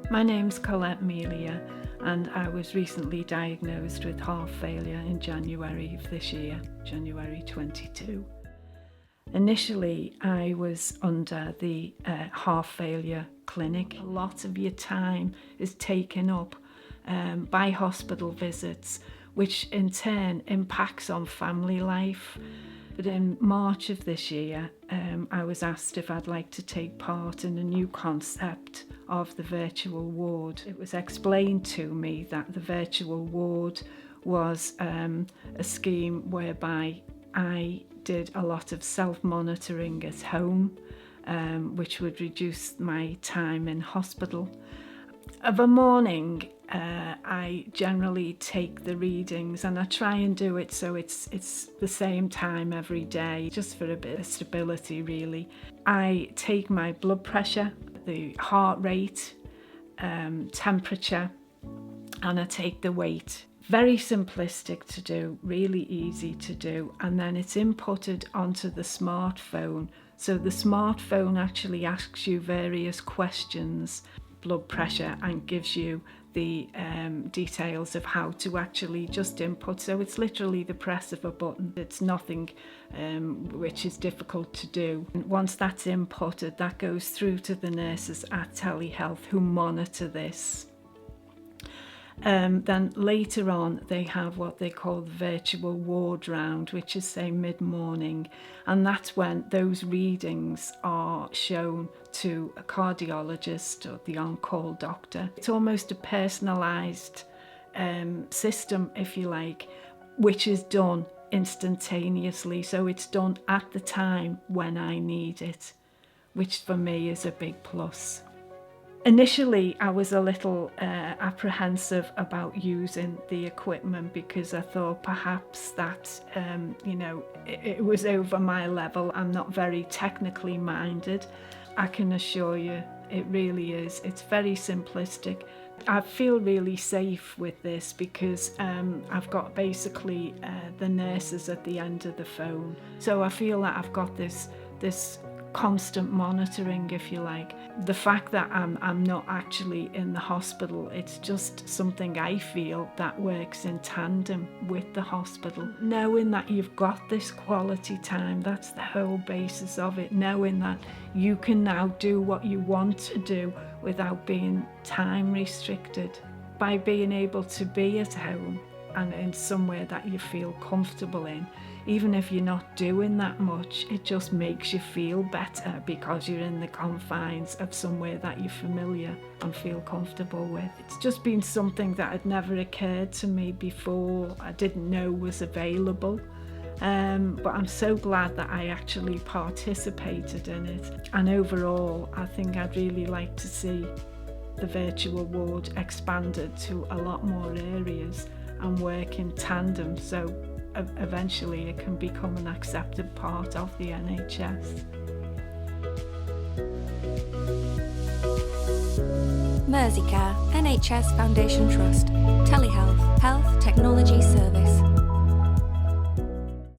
My name's Colette and I was recently diagnosed with heart failure in January of this year, January 22. Initially, I was under the heart failure clinic. A lot of your time is taken up by hospital visits, which in turn impacts on family life. But in March of this year, I was asked if I'd like to take part in a new concept of the virtual ward. It was explained to me that the virtual ward was a scheme whereby I did a lot of self-monitoring at home, which would reduce my time in hospital. Of a morning, I generally take the readings and I try and do it so it's the same time every day, just for a bit of stability really. I take my blood pressure, the heart rate, temperature, and I take the weight. Very simplistic to do, really easy to do, and then it's inputted onto the smartphone. So the smartphone actually asks you various questions, blood pressure, and gives you the details of how to actually just input. So it's literally the press of a button. It's nothing which is difficult to do. And once that's inputted, that goes through to the nurses at telehealth who monitor this. Then later on they have what they call the virtual ward round, which is say mid-morning, and that's when those readings are shown to a cardiologist or the on-call doctor. It's almost a personalised system, if you like, which is done instantaneously, so it's done at the time when I need it, which for me is a big plus. Initially, I was a little apprehensive about using the equipment because I thought perhaps that, it was over my level. I'm not very technically minded. I can assure you it really is. It's very simplistic. I feel really safe with this because I've got basically the nurses at the end of the phone. So I feel that I've got this constant monitoring, if you like. The fact that I'm not actually in the hospital, it's just something I feel that works in tandem with the hospital. Knowing that you've got this quality time, that's the whole basis of it. Knowing that you can now do what you want to do without being time restricted. By being able to be at home and in somewhere that you feel comfortable in, even if you're not doing that much, it just makes you feel better because you're in the confines of somewhere that you're familiar and feel comfortable with. It's just been something that had never occurred to me before. I didn't know was available. But I'm so glad that I actually participated in it. And overall, I think I'd really like to see the virtual ward expanded to a lot more areas and work in tandem, so eventually it can become an accepted part of the NHS. Mersey Care, NHS Foundation Trust, Telehealth, Health Technology Service.